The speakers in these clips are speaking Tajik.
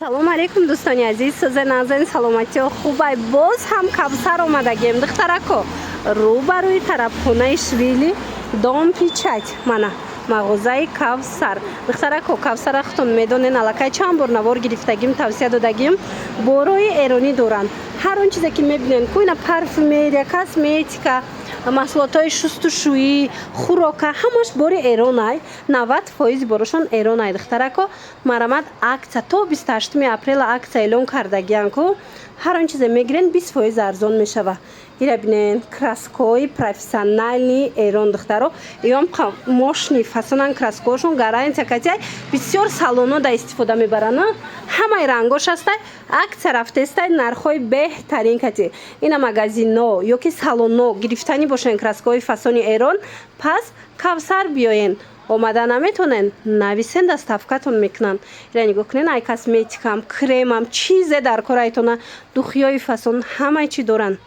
салом алейкум дӯстони азиз, сӯзе назани саломатиҳо хубай. Боз ҳам Кавсар омадагем духтарако. Рӯбарӯи тарабхонаи Швили Дом Пичать мана мағозаи Кавсар. Духтарако, Кавсарахтон медонен аллакай чанд бор навор гирифтагим, тавсия додагим. Борои эронӣ доранд. Ҳар он чизе ки мебинен, кӯина парфюмерия, косметика, маҳсулотҳои шустушӯӣ, хӯрока, ҳамаш бори эронай. 90% борошон эронай духтарако. Марамад акция то 28 апрел акция эълон кардагиян ку ҳар он чизе мегирен 20% арзон мешава. Ира бинен краскои профессиональни эрон духтаро. Ём мошни фасонан краскоошон гарантия катяй бисёр салоно да истифода мебаранд. Ҳамаи рангош астай. Акция рафтестай нархҳои беҳтарин кати. Ина магазино ё ки салоно гирифтани бошен краскои фасони эрон, пас Кавсар биёен. Омада наметонен, нависен доставкатон мекунанд. Ира нигоҳ кунен, ай косметикам, кремам, чизе дар корайтона, духиёи фасон ҳамаи чи доранд.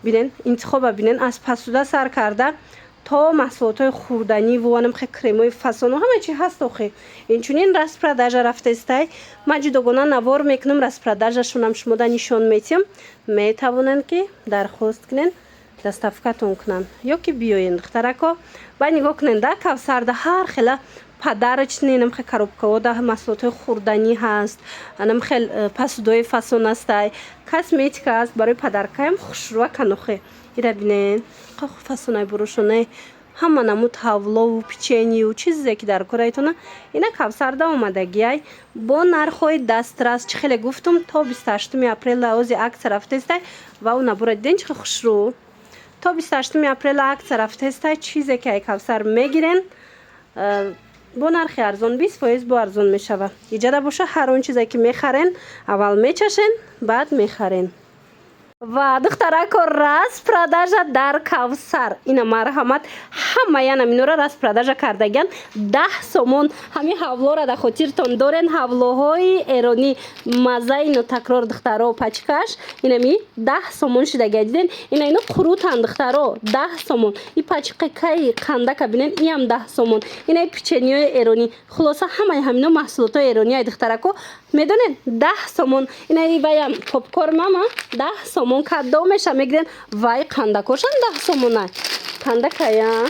Бинен интихоба бинен аз пасуда сар карда то маҳсулотҳои хурданӣ вуанам хе кремои фасону ҳама чи ҳаст охе. Инчунин распродажа рафтестай. Ман ҷудогона навор мекунам, распродажашонам шумода нишон метиҳам. Метавонанд ки дархост кунен, доставкатон кунанд ё ки биёен духтарако. Ба нигоҳ кунен да Кавсарда ҳар хела подарочни намхе коробкаҳо да маҳсулотҳои хурданӣ ҳаст, намхел пасудои фасон астай, косметика аст барои падаркаям хушрӯа канохе. Ира бинен фасонай борошоне ҳама намуд ҳавлову печению чизе ки дар корайтона ина Кавсарда омадагиай бо нархҳои дастрас. Чӣ хеле гуфтум то 28 апрел лаҳози акция рафтестай ва у набора диден чихе хушрӯ. То 28 апрел акция рафтестай чизе ки ай Кавсар мегирен бо нархи арзон 20% бо арзон мешава. Иҷада боша ҳар он чизе ки мехарен аввал мечашен, баъд мехарен. Ва духтарако, распродажа дар Кавсар. Ина марҳамат ҳамаянам инора распродажа кардагиян. 10 сомон ҳамин ҳавлора да хотиртон дорен. ҳавлоҳои эронӣ маззаи нотакрор духтаро пачкаш. Инами 10 сомон шидагия диден. Ина ино қурутан духтаро 10 сомон. И пачқакаи қандака бинен иам 10 сомон. Ина печениёи эронӣ. Хулоса ҳамаи ҳамино маҳсулотҳои эронӣ ай духтарако. Медонен 10 сомон. Ина ваям попкорн мама 10 сомон. Каддо меша мегирен вай қандакошам 10 сомонай. Қандакая.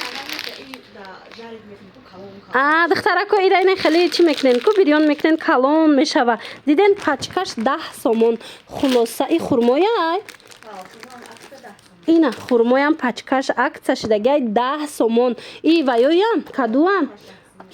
Духтарако ида ина хеле чӣ мекунен ку бирён мекунен калон мешава. Диден пачкаш 10 сомон. Хулоса и хурмояй. Ина хурмоям пачкаш акция шидагиай 10 сомон. И ваёям кадуам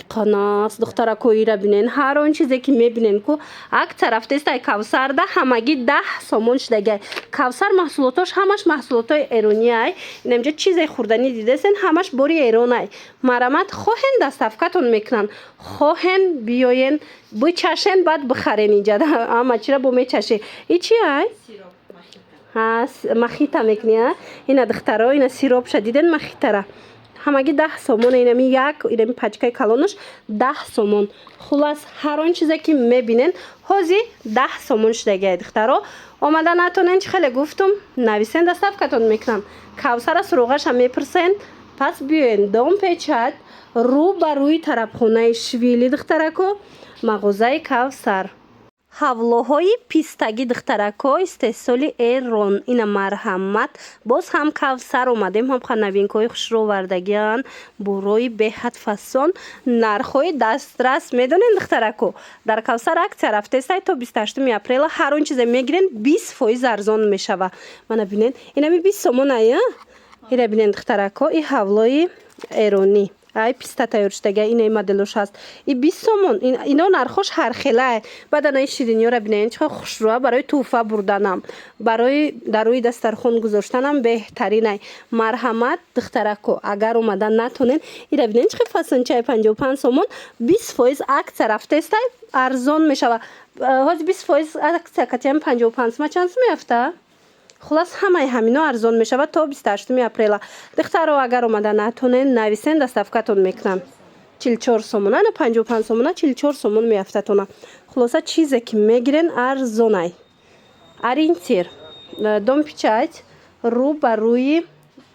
қанас духтарако. ира бинен ҳар он чизе ки мебинен ку акция рафтестай Кавсарда ҳамагӣ 10 сомон шидагиай. Кавсар маҳсулотош ҳамаш маҳсулотҳои эрониай. Инамҷо чизе хурданӣ дидесен ҳамаш бори эронай. Марамат хоҳен доставкатон мекунанд, хоҳен биёен бичашен баъд бихарен иҷада ама чира бо мечаше. И чи ай махита мекуни. Ина духтаро ина сиропша диден махитара ҳамагӣ 10 сомон. инами як инами пачкаи калонош 10 сомон. Хулас ҳар он чизе ки мебинен ҳози 10 сомон шидагиай духтаро. омада натонен чӣ хеле гуфтум нависен доставкатон мекунам. Кавсара суроғаша мепурсен. Пас биёен Дом Печать рӯбарӯи тарабхонаи Швили духтарако мағозаи Кавсар. ҳавлоҳои пистагӣ духтарако истеҳсоли эрон. Ина марҳамат боз ҳам Кавсар омадем ҳам новинкаҳои хушрӯ овардагиян. Борои беҳад фасон нархҳои дастрас. Медонен духтарако дар Кавсар акция рафтестай то 28 апрел ҳар он чизе мегирен 20% арзон мешава. Мана бинен инами 20 сомон ая. ира бинен духтарако и ҳавлои эронӣ ай писта тайёр шудагия ина моделош ҳаст. И 20 сомон. Ино нархош ҳархелае. Баъданаи шириниёра бинен чихе хушрӯа барои тӯҳфа бурданам, барои дар рӯи дастархон гузоштанам беҳтаринай. Марҳамат духтарако, агар омада натонен ира бинен чихе фасончаи 55 сомон 20% акция рафтестай арзон мешава. ҳози 20% акция катиам 55 сомон чанд сом меафта? Хулас ҳамаи ҳамино арзон мешава то 28 апрел. Духтаро агар омада натонен нависен доставкатон мекунам. 44 сомона на 55 сомона 44 сомон меафтатона. Хулоса чизе ки мегирен арзонай. Ориентир Дом Печать рӯбарӯи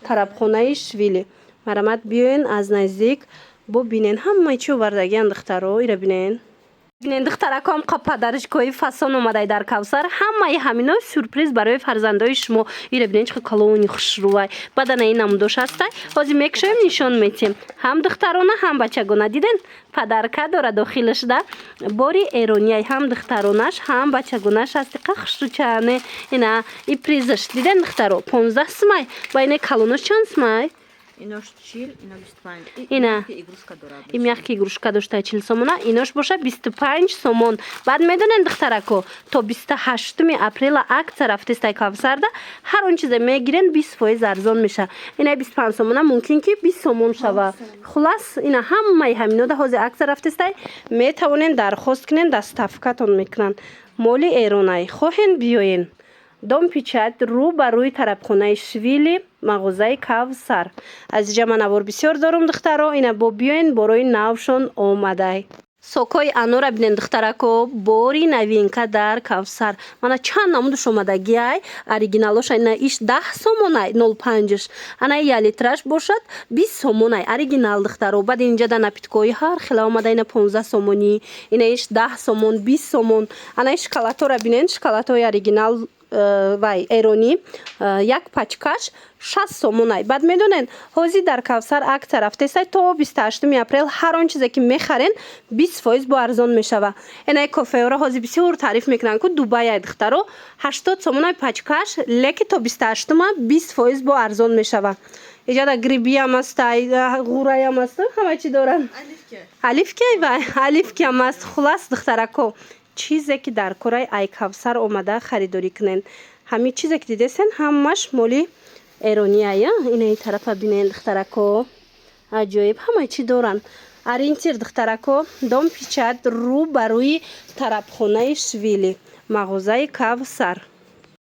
тарабхонаи Швили. Марамат биёен аз наздик бо бинен ҳамаи чи овардагиян духтаро. ира бинен бинен духтаракам падаришкои фасон омадай дар Кавсар. Ҳамаи ҳамино сюрприз барои фарзандои шумо. Ира бинен чӣ калони хушрӯвай. Баданаи намудош ҳастай. Ҳозир мекушоем нишон метем. Ҳам духтарона, ҳам бачагона. Диден? Падарка дора дохилашда. Бори эронияй ҳам духтаронаш, ҳам бачагонаш ҳасти. Қа хушрӯчане. Ина и призаш. Диден духтаро? 15 сумай. Ба ина калонош чанд сумай? Инош 40, ина 25. Ина игрушка дорад. Им яхки игрушка дошта 40 сомона, инош боша 25 сомон. Баъд медонен духтарако, то 28 апрел акция рафтестай Кавсарда, ҳар он чизе мегирен 20% арзон меша. Ина 25 сомона мумкин ки 20 сомон шава. Хулас ина ҳамаи ҳаминода ҳозир акция рафтестай метавонен дархост кунен, доставкатон мекунанд. Моли эронай хоҳен биёен. Дом печать рӯ ба рӯи тарабхонаи Швили, мағозаи Кавсар. Азиҷа ман авор бисёр дорум духтаро, ина бо биёен борои навшон омадай. Сокои анора бинен духтарако, бори навинка дар Кавсар. Мана чанд намудаш омадагиай, оригиналоша ина иш 10 сомонай 0.5. Ана я литраш бошад 20 сомонай оригинал духтаро. Баъд инҷа да напиткои ҳар хела омада ина 15 сомони, ина иш 10 сомон, 20 сомон. Ана иш шоколадтора бинен, шоколадтои оригинал вай эрони як пачкаш 6 сомонай. Баъд медонен ҳозир дар Кавсар акция рафтестай то 28 апрел ҳар он чизе ки мехарен 20% бо арзон мешава. Энаи кофеора ҳозир бисёр таъриф мекунанд ку Дубай духтаро 80 сомонай пачкаш, леки то 28 20% бо арзон мешава. Иҷада гриби ҳам астай, ғурай ҳам аст, ҳама чӣ доранд. Алифки вай, алифки ҳам аст. Хулас духтарако, чизе ки дар кораи ай Кавсар омада харидорӣ кунен. Ҳамин чизе ки дидесен ҳамаш моли эронияя. Инаи тарафа бинен духтарако. Аҷоиб, ҳамаи чӣ доранд. Ориентир духтарако, дом печать рӯ ба рӯи тарабхонаи Швили, мағозаи Кавсар.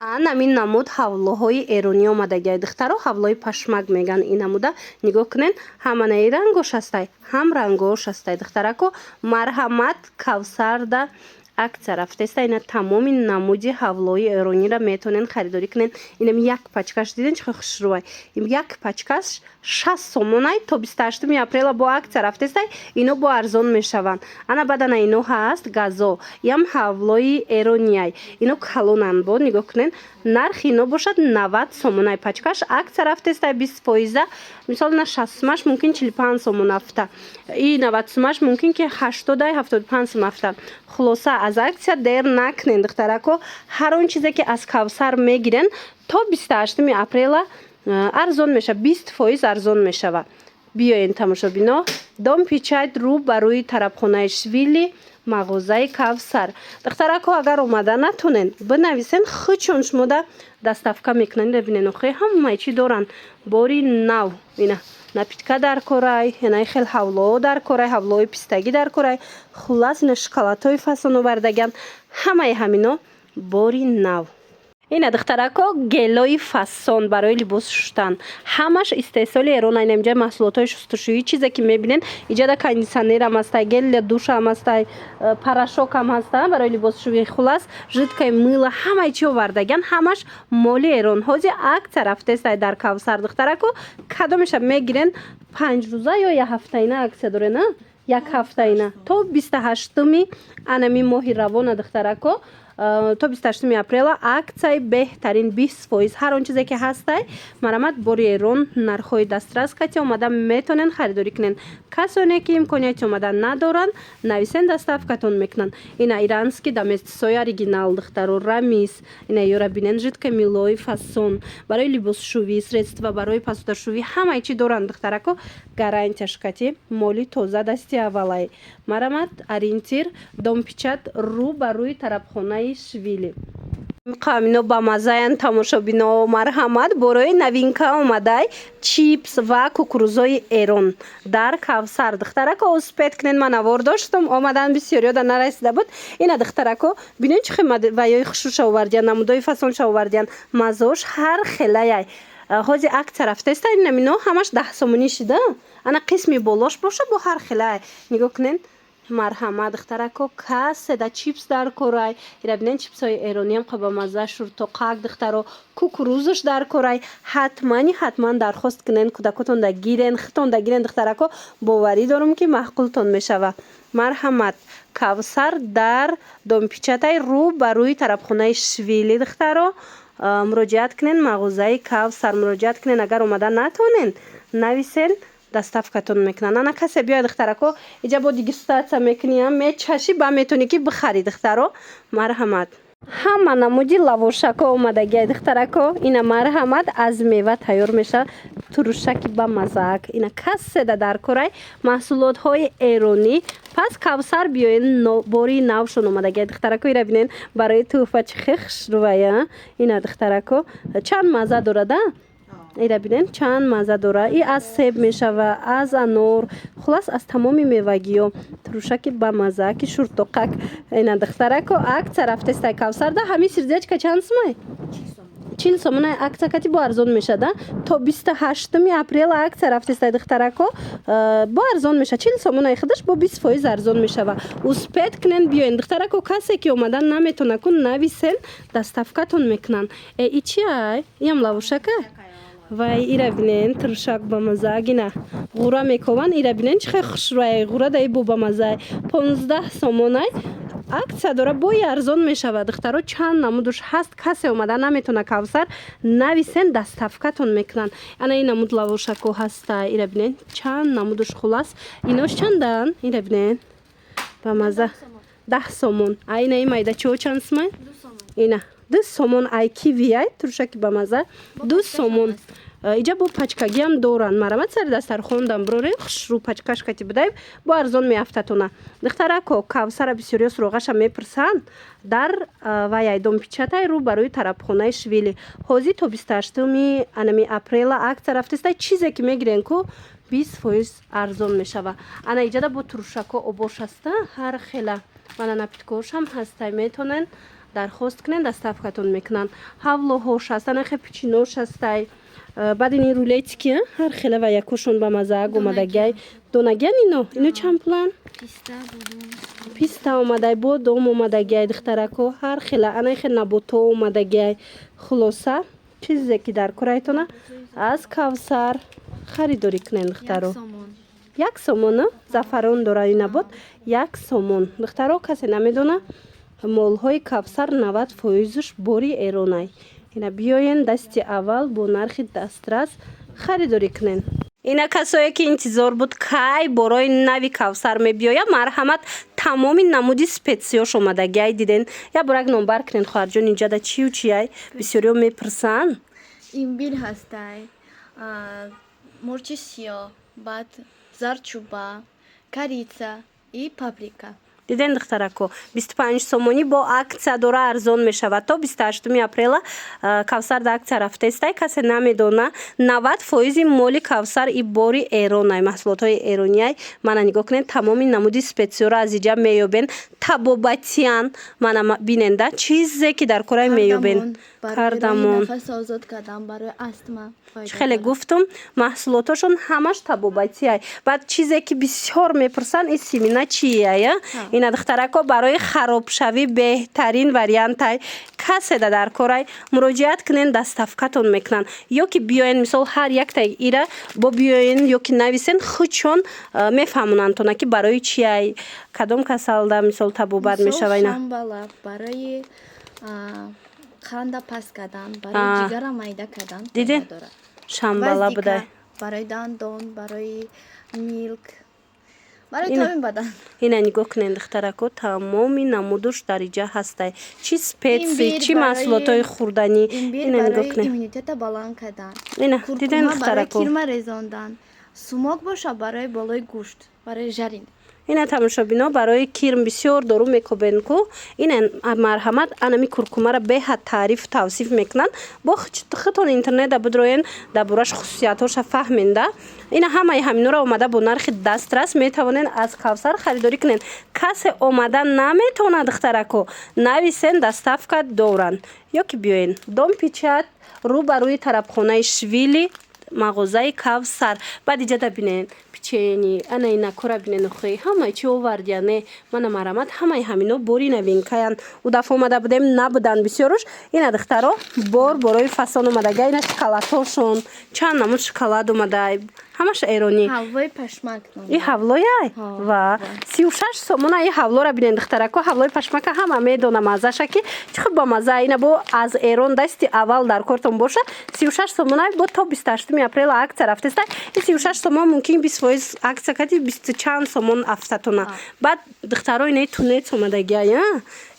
Намин намуд ҳавлоҳои эронӣ омадагиай духтаро, ҳавлои пашмак меган ин намуда. Нигоҳ кунен, ҳаманаи рангош ҳастай, ҳам рангош ҳастай духтарако. Марҳамат Кавсарда акция рафтеста ина тамоми намуди ҳавлои эрониро метавонен харидорӣ кунен. Инам як пачкаш диден чӣ хушрӯвай. Ин як пачкаш 6 сомонай то 28 апрел бо акция рафтестай ино бо арзон мешаванд. Ана бадана ино ҳаст газо ям ҳавлои эронияй. Ино калонанд бо нигоҳ кунен. Нархи ино бошад 90 сомонай пачкаш, акция рафтестай 20%. Мисол на 60 сомаш мумкин 45 сомон афта. И 90 сомаш мумкин ки 80-75 сом афта. Хулоса аз акция дер накунен духтарако, ҳар он чизе ки аз Кавсар мегирен то 28 апрел арзон меша, 20% арзон мешава. Биёен тамошобино, дом печать рӯ ба рӯи тарабхонаи Швили, мағозаи Кавсар. Духтарако агар омада натонен бинависен хучон шумода доставка мекунанд. Бинен охи ҳамаи чӣ доранд. Бори нав ина напитка дар корай, яъне хел ҳавлоо дар корай, ҳавлои пистагӣ дар корай. Хулас ина шоколадҳои фасон овардаган. Ҳамаи ҳамино бори нав. Ина духтарако, гелои фасон барои либос шустан. Ҳамаш истеҳсоли эрона. Ина инҷа маҳсулотҳои шустушӯӣ чизе ки мебинен. Иҷада кондитсионер ҳам ҳастай, гел душ ҳам ҳастай, порошок ҳам ҳаста барои либосшӯӣ. Хулас жидкаи мыла ҳамаи чӣ овардаgan ҳамаш моли эрон. Ҳозир акция рафтестай дар Кавсар духтарако. Кадомеша мегирен 5 рӯза ё як ҳафтаина акция дорен, а? Як ҳафтаина то 28 анами моҳи равона духтарако. То 28 апрел акцияи беҳтарин 20%. ҳар он чизе ки ҳастай марамат бори эрон нархҳои дастрас кати омада метавонен харидорӣ кунен. Касоне ки имконияти омада надоранд нависен доставкатон мекунанд. Ина ирански доместисои оригинал духтаро рамис. Ина ёра бинен жидкаи милои фасон барои либосшӯвӣ, средства барои посудашӯвӣ ҳамаи чӣ доранд духтарако. Гарантияш кати моли тоза дасти аввалай. Марамат ориентир дом печать рӯ ба рӯи тарабхонаи Швили. Камино ба мазаян тамошобино, марҳамат борои навинка омадай чипс ва кукурузои эрон дар Кавсар. Духтарако успед кунен, ман авор доштам, омадан бисёр ёда нарасида буд. Ина духтарако бинен чӣ ваёи хушуша овардиян, намудои фасонша овардиян, мазош ҳар хелаяй. Ҳозир акция рафтеста намино ҳамаш 10 сомонӣ шида. Ана қисми болош боша бо ҳар хелай. Нигоҳ кунен. марҳамат духтарако касе да чипс дар корай ира бинен чипсҳои эрониам қабамаза шуртоқак духтаро кукурузаш дар корай ҳатман дархост кунен кӯдакотон да гирен хитон да гирен духтарако боварӣ дорам ки маъқултон мешава марҳамат кавсар дар домпичатай рӯ ба рӯи тарабхонаи швили духтаро муроҷиат кунен мағозаи кавсар муроҷиат кунен агар омада натонен нависен доставкатон мекунанд ана касе биёяд духтарако иҷа бо дегустатсия мекуниам мечашӣ ба метони ки бихарӣ духтаро марҳамат ҳама намуди лавошако омадагиай духтарако ина марҳамат аз мева тайёр мешавад туршаки ба мазаак ина каседа дар корай маҳсулотҳои эронӣ пас кавсар биёен бори навшон омадагиай духтарако ира бинен барои тӯҳфа чӣ хушрӯая ина духтарако чанд мазза дорада ира бинен чанд мазза дора и аз себ мешава аз анор хулас аз тамоми мевагиё туршаки ба маззааки шуртоқак ина духтарако акция рафтестай кавсарда ҳами сирзиячка чанд сумай 40 сомона акция кати бо арзон мешада то 28 апрел акция рафтестай духтарако бо арзон меша 40 сомонаи худаш бо 20% арзон мешава успед кунен биёен духтарако касе ки омадан наметона кун нависен доставкатон мекунан и чи ай иам лавошака вай ира бинен туршак ба мазагина ғура мекован ира бинен чихе хушрӯяй ғура даи бо ба мазай 15 сомонай акция дора бои арзон мешавад духтаро чанд намудуш ҳаст касе омада наметона кавсар нависен доставкатон мекунанд ана ин намуд лавошако ҳаста ира бинен чанд намудуш хулас инош чандан ира бинен ба маза 10 сомон ина и майдачиҳо чанд сомон ина 2 сомон ай кивиай туршаки ба маза 2 сомон иҷа бо пачкагиам доранд марҳамат сари дастархондам бирорен хушрӯ пачкаш кати бидаиб бо арзон меафтатона духтарако кавсара бисёриё суроғаша мепурсанд дар ваяй домпичатай рӯ ба рӯи тарабхонаи швили ҳозир то 28 анами апрела акция рафтестай чизе ки мегирен ку 20% арзон мешава ана иҷада бо туршако обош ҳаста ҳар хела мана напиткошам ҳастай метонен дархост кунен доставкатон мекунанд ҳавлоҳош ҳастан нахе пичинош ҳастай баъд ини рулетики ҳар хела ва якошон ба мазаак омадагиай донагиян ино чанд пулан писта омадай бодом омадагиай духтарако ҳар хела ана хе набото омадагиай хулоса чизе ки дар корайтона аз кавсар харидорӣ кунен духтаро 1 сомон зафарон дора ин набот 1 сомон духтаро касе намедона молҳои кавсар 90% бори эронай ина биёен дасти аввал бо нархи дастрас харидорӣ кунен ина касое ки интизор буд кай борои нави кавсар мебиёя марҳамат тамоми намуди спетсиёш омадагиай диден я борак номбар кунен хоҳарҷон инҷада чию чиай бисёриё мепурсанд имбир ҳастай мурчи сиёҳ баъд зарчуба корица и паприка диден духтарако 25 сомонӣ бо акция дора арзон мешавад то 28 апрела кавсар да акция рафтестай касе намедона 90% моли кавсар и бори эронай маҳсулотҳои эрониай мана нигоҳ кунед тамоми намуди спетсиёро аз иҷа меёбен табобатиян мана биненда чизе ки дар корай меёбен кардамон хеле гуфтум маҳсулотошон ҳамаш табобатияй баъд чизе ки бисёр мепурсанд ин семена чия ина духтарако барои харобшавӣ беҳтарин вариантай каседа дар корай муроҷиат кунен доставкатон мекунанд ё ки биёен мисол ҳар яктаи ира бо биёен ё ки нависен худшон мефаҳмонандтона ки барои чиай кадом касалда мисол табобат мешава ина барои қанда пас кардан барои ҷигара майда кардан диден шамбала будай барои дандон барои милк барои тамоми бадан ина нигоҳ кунед духтарако тамоми намудуш дар иҷа ҳастай чи спеси чи маҳсулотҳои хурданӣ ина нигоҳ кунед иммунитета баланд кардан ина диден духтарако кирма резондан сумок боша барои болои гӯшт барои жарин ина тамошобино барои кирм бисёр дору мекобен ку ина марҳамат анами куркумара беҳад таъриф тавсиф мекунанд бо хитон интернета бидроен дар борааш хусусиятҳоша фаҳменда ина ҳамаи ҳаминора омада бо нархи дастрас метавонен аз кавсар харидорӣ кунен касе омада наметавонад духтарако нависен доставка доранд ё ки биёен домпичат рӯ ба рӯи тарабхонаи швили мағозаи Кавсар. Баъд иҷада бинен печени, ана ина кора бинен охи. Ҳамаи чи овардияне. Мана марамат ҳамаи ҳамино бори новинкаян. У дафъа омада будем набудан бисёруш. Ина духтаро борои фасон омадага. Ина шоколадҳошон. Чанд намуд шоколад омада. Ҳамаш эронӣ. ҳавлои пашмак. И ҳавлояй? Ва 36 сомона и ҳавлора бинен духтарако. Ҳавлои пашмака ҳама медона мазаша ки чӣ хуб ба маза. Ина бо аз Эрон дасти аввал дар кортон боша. 36 сомона бо то 28 апрел акция рафтеста. И 36 сомон мумкин 20% акция кати 20 чанд сомон афтатона. Баъд духтаро ина тунец омадагия.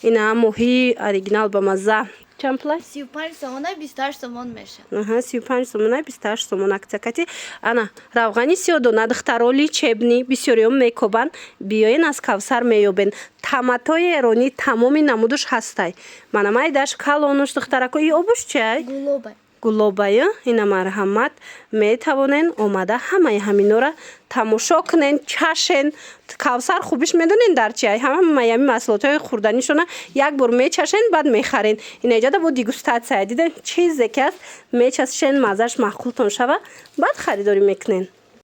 Ина моҳи оригинал ба маза. Чанд плай? 35 сомона 28 сомон меша. 35 сомона 28 сомон акция кати. Ана равғани сиёдона духтароли чебни бисёриём мекобан. Биёен аз Кавсар меёбен. Таматои эронӣ тамоми намудуш ҳастай. Манамай даш калонуш духтарако и обуш чай? Гулоба. Гулобая ина марҳамат метавонен омада ҳамаи ҳаминора тамошо кунен, чашен. Кавсар хубиш медонен дар чи ҳама маями маҳсулотҳои хӯрданишона як бор мечашен баъд мехарен. Ина иҷода бо дегустатсия диден чизе ки аст мечашен мазаш маъқултон шава баъд харидорӣ мекунен.